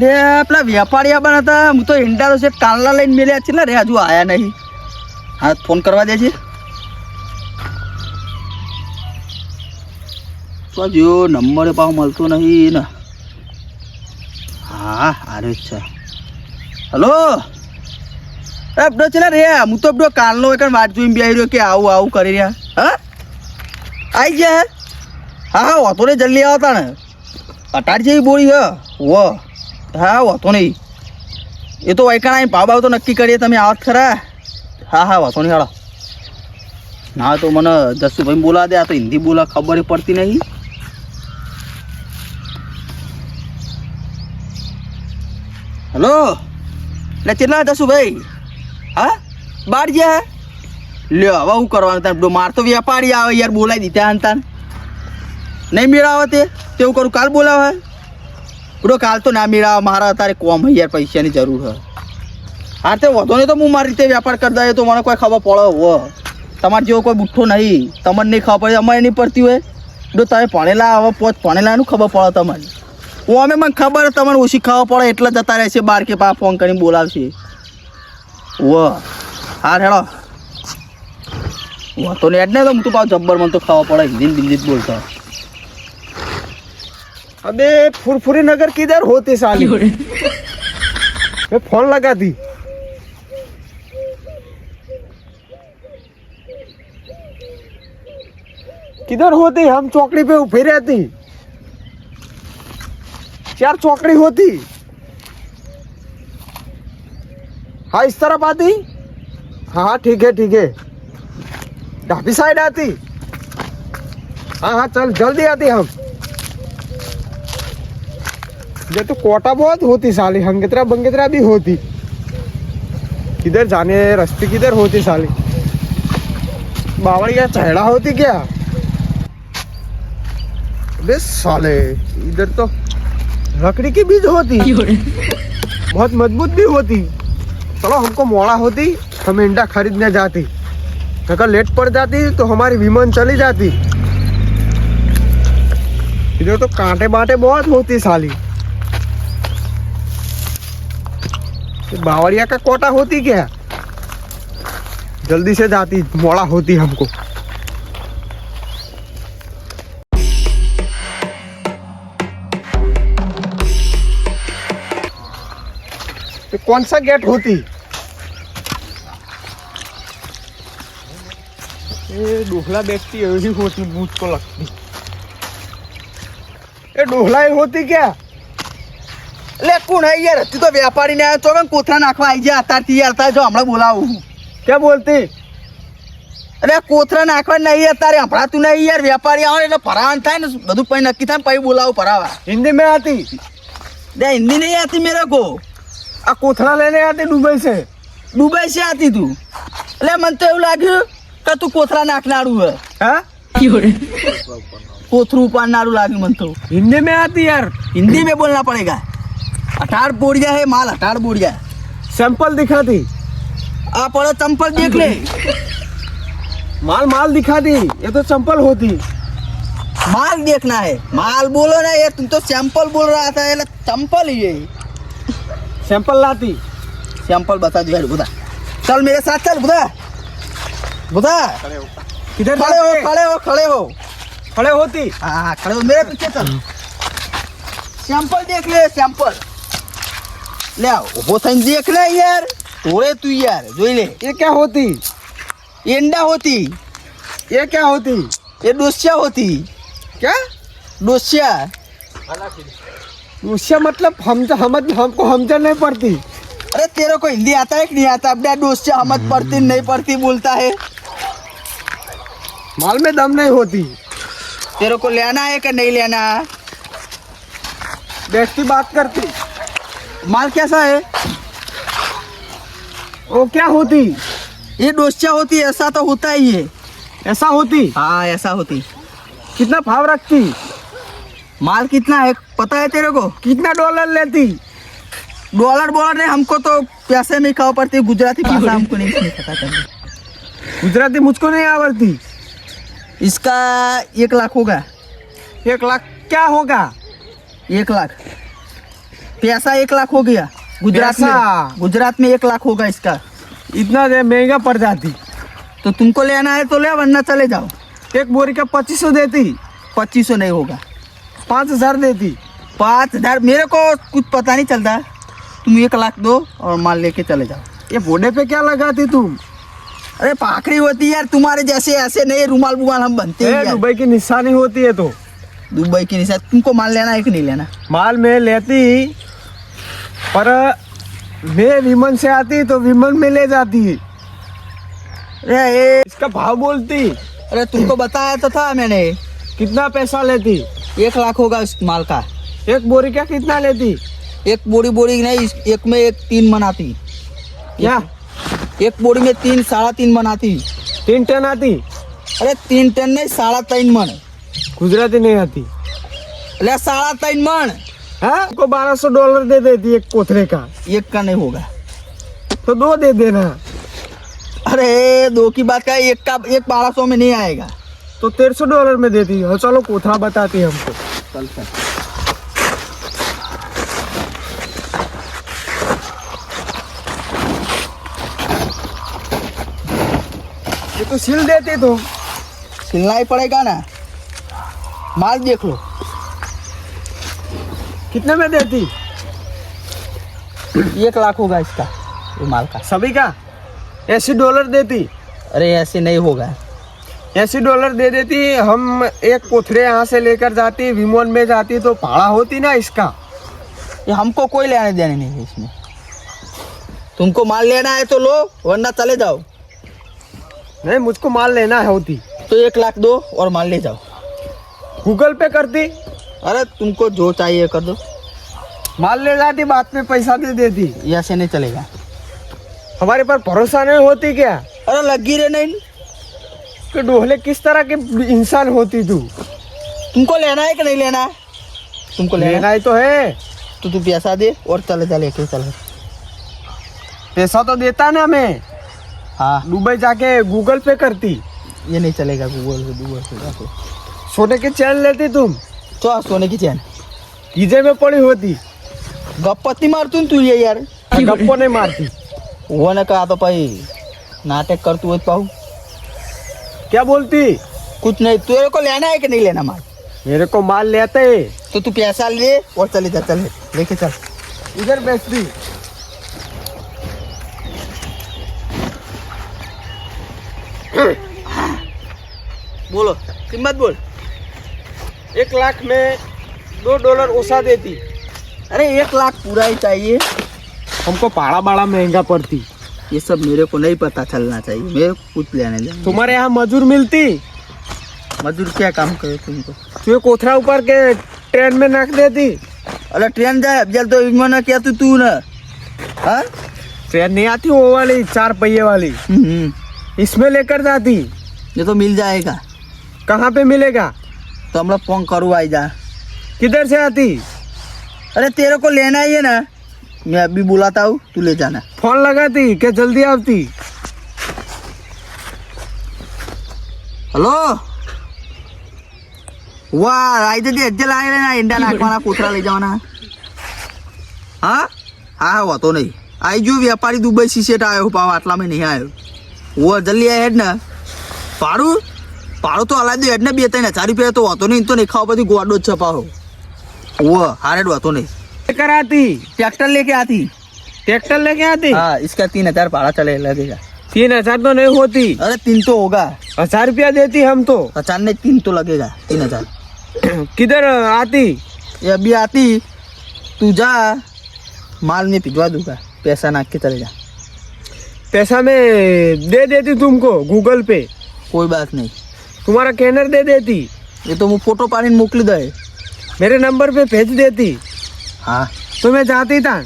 લે પેલા વેપારી બના હતા હું તો ઈંડા છે કાલના લઈને મેલ્યા છે રે હજુ આયા નહીં. હા ફોન કરવા દે છે તો જો નંબર પાછો મળતો નહીં ને. હા અરે છે હલો એ બધો છે રે હું તો બધો કાલનો એક વાત જોઈને બી આવી રહ્યો કે આવું આવું કરી રહ્યા. હા આવી ગયા હા હા વાતો નહીં જલ્દી આવતા ને અટાર જેવી બોલી હ વો હા વાતો નહીં એ તો વાયકાણા ભાવ ભાવ તો નક્કી કરીએ તમે આવત ખરા. હા હા વાતો નહીં હાલો ના તો મને જસુભાઈ બોલા દે આ તો હિન્દી બોલા ખબર પડતી નહીં. હેલો એટલે કેટલા જસુભાઈ હા બાર ગયા લ્યો હવે શું કરવાનું તાર માર તો વેપારી આવે યાર બોલાવી દીધા અંતા નહીં મેળાવે તેવું કરું કાલ બોલાવે બડો કાલ તો ના મેળાવે મારા અત્યારે કોમ યાર પૈસાની જરૂર હોય. હા તે વધો નહીં તો હું મારી રીતે વેપાર કરતા હોય તો મને કોઈ ખબર પડે હો તમારે જેવો કોઈ બુઠ્ઠો નહીં તમને નહીં ખબર પડે અમારે નહીં પડતી હોય જો તમે ભણેલા હવે ભણેલાનું ખબર પડે તમારે હું અમે મને ખબર તમને ઓછી ખબર પડે એટલે જતા રહેશે બાર કે પા ફોન કરીને બોલાવશે વો હા હેડો તો ને ને તો હું તો પાછું જબ્બર મને તો ખબર પડે હિન્દી બિંદી બોલતો. अबे फुरफुरी नगर किधर होते साली मैं फोन लगा दी किधर होती हम चौकड़ी पे उभे रहती यार चौकड़ी होती हाँ इस तरफ आती हाँ हाँ ठीक है ढाबी साइड आती हाँ हाँ चल जल्दी आती हम ये तो कोटा बहुत होती साली हंगेतरा बंगेतरा भी होती किधर जाने रास्ते किधर होती साली बावड़िया चढ़ा होती क्या बे साले इधर तो लकड़ी की बीज होती बहुत मजबूत भी होती. चलो हमको मोड़ा होती हम इंडा खरीदने जाती अगर लेट पड़ जाती तो हमारी विमान चली जाती. इधर तो कांटे बांटे बहुत होती साली बावड़िया का कोटा होती क्या जल्दी से जाती मोड़ा होती हमको. तो कौन सा गेट होती ये डोहला बैठती है ऐसी होती मुझको लगती ये डोहला ही होती क्या લે કોણ હે યાર તું તો વેપારી ને આવ્યો તો પણ કોથરા નાખવા આવી ગયા અત્યારથી યાર તાર જો હમણાં બોલાવું क्या बोलती અરે કોથરા નાખવા નહીં અત્યારે હમણાં તું નહીં યાર વેપારી આવે એટલે ભરાવાનું થાય ને બધું પછી નક્કી થાય પછી બોલાવું ભરાવા. हिंदी में आती दे हिंदी नहीं आती मेरे को आ कोथरा लेने आती दुबई से आती તું એટલે મને તો એવું લાગ્યું કે તું કોથરા નાખનારું હે हाँ કોથરું ઉપાડનારું લાગ્યું મને તો. हिंदी में आती यार हिंदी में बोलना पड़ेगा. 18 बोरिया है माल 18 बोरिया सैंपल दिखाती आप और चंपल देख ले माल दिखाती ये तो चंपल होती माल देखना है माल बोलो ना यार तुम तो सैंपल बोल रहा था ये चंपल ही है. सैंपल लाती सैंपल बता दो यार बुधा चल मेरे साथ चल बुधा बुधा किधर खड़े हो होती हाँ खड़े हो मेरे पीछे चल सैंपल देख ले सैंपल ले वो थन देख ले यार ओए तू यार જોઈ લે ये क्या होती एंडा होती ये क्या होती ये डोसिया होती क्या डोसिया उससे मतलब हमको समझ नहीं पड़ती. अरे तेरे को हिंदी आता है कि नहीं आता अब डोसिया समझ पड़ती नहीं पड़ती बोलता है माल में दम नहीं होती तेरे को लेना है कि नहीं लेना. बेचती बात करती माल कैसा है वो क्या होती ये डोसिया होती ऐसा तो होता ही है ऐसा होती हाँ ऐसा होती. कितना भाव रखती माल कितना है पता है तेरे को कितना डॉलर लेती डॉलर बोलर नहीं हमको तो पैसे में खाओ पड़ती गुजराती भाषा हमको नहीं पता करनी. गुजराती मुझको नहीं आवड़ती. इसका 1 लाख होगा. 1 लाख क्या होगा 1 लाख पैसा 1 लाख हो गया पैसा? गुजरात में 1 लाख होगा इसका। इतना महंगा पड़ जाती। तो तुमको लेना है तो ले, वरना चले जाओ। एक बोरी का 2500 देती। 2500 नहीं होगा, 5000 देती। 5000 मेरे को कुछ पता नहीं चलता। तुम 1 लाख दो और माल लेके चले जाओ। ये बोडे पे क्या लगाती तुम? अरे पाखड़ी होती है यार, तुम्हारे जैसे ऐसे नहीं रुमाल बुमाल हम बनते हैं यार। दुबई की निशानी होती है। तो दुबई की निशान। तुमको माल लेना है कि नहीं लेना? माल में लेती, पर मैं विमन से आती तो विमन में ले जाती। अरे इसका भाव बोलती। अरे तुमको बताया तो था मैंने। कितना पैसा लेती? 1 लाख होगा इस माल का। एक बोरी का कितना लेती? एक बोरी नहीं, एक में 3 मन आती। क्या? एक बोरी में 3 3.5 मन आती। 3 टन आती? अरे 3 टन नहीं, 3.5 मन। गुजराती नहीं आती? अरे 3.5 मन। हाँ, को $1200 दे देती एक कोथरे का। एक का नहीं होगा तो 2 दे देना। अरे 2 की बात का, एक का 1200 में नहीं आएगा। तो $1300 में देती। हाँ चलो, कोथरा बताती हमको। चल चल। ये तो सिल देती। तो सिलना ही पड़ेगा ना। माल देख लो। कितने में देती? 1 लाख होगा इसका, ये माल का। सभी का $80 देती। अरे ऐसे नहीं होगा। $80 दे देती। हम एक कोथरे यहाँ से लेकर जाती, विमोन में जाती तो भाड़ा होती ना इसका। ये हमको कोई लेने देने नहीं है इसमें। तुमको माल लेना है तो लो, वरना चले जाओ। नहीं, मुझको माल लेना है होती तो 1 लाख दो और माल ले जाओ। गूगल पे करती। अरे तुमको जो चाहिए कर दो। माल ले जाती, बाद में पैसा दे देती। ये ऐसे नहीं चलेगा। हमारे पर भरोसा नहीं होती क्या? अरे लगी रे नहीं। कि डोहले किस तरह के इंसान होती तू? तुमको लेना है कि नहीं लेना है? तुमको लेना ही तो है। तो तू पैसा दे और चले जा, लेके चल। पैसा तो देता ना मैं। हाँ, दुबई जाके गूगल पे करती। ये नहीं चलेगा। गूगल पे जाके सोने की चैन लेती तुम। तो सोने की चैन कीजे में पड़ी होती। गप्पती मारतू तू ये यार। गप्पो नहीं मारती। वो ने कहा तो भाई नाटक कर तू पाऊ। क्या बोलती? कुछ नहीं। तेरे को लेना है कि नहीं लेना माल? मेरे को माल लेते। तो तू पैसा ले और चले जा। चल लेके चल। इधर बेचती। बोलो कीमत बोल। 1 लाख में $2 ओसा देती। अरे 1 लाख पूरा ही चाहिए। हमको पाड़ा बाड़ा महंगा पड़ती। ये सब मेरे को नहीं पता चलना चाहिए। मेरे को कुछ लेने देना। तुम्हारे यहाँ मजदूर मिलती? मजदूर क्या काम करे तुमको? तू कोथरा ऊपर के ट्रेन में रख देती। अरे ट्रेन जाए जल तो इनमें ना किया तू ना। हाँ, ट्रेन नहीं आती वो वाली 4 पहिए वाली, इसमें लेकर जाती। ये तो मिल जाएगा। कहाँ पे मिलेगा? तो हम लोग फोन करो आई जा। किधर से आती? अरे तेरे को लेना ही है ना, मैं अभी बुलाता हूँ, तू ले जाना। फोन लगाती क्या जल्दी आती? हेलो, वाह राइट दे अज्जल आए ना इंडा नाखवाना कोथरा ले जाना। हाँ हाँ, वो तो नहीं आई जो व्यापारी दुबई से सेट आयो पाव आटला में नहीं आयो। वो जल्दी आए हेड ना पारू पारू तो अला दे हेड ना 2-3 रुपया तो होतो नहीं। तो नहीं खाओ पति गोडो छपाओ। वो हारेड होतो नहीं। लेकर आती? ट्रैक्टर लेके आती। ट्रैक्टर लेके आती? हाँ, इसका 3000 भाड़ा चले लगेगा। 3000 तो नहीं होती। अरे 3 तो होगा। 1000 रुपया देती हम तो। 1000 नहीं 3 तो लगेगा। 3000 किधर आती? ये अभी आती, तू जा माल में भिजवा दूंगा, पैसा नाक के चले जा। पैसा में दे देती तुमको गूगल पे। कोई बात नहीं। तुम्हारा कैनर दे देती। ये तो मैं फोटो पानी मोकली दे। मेरे नंबर पे भेज देती। हाँ तो मैं जाती था।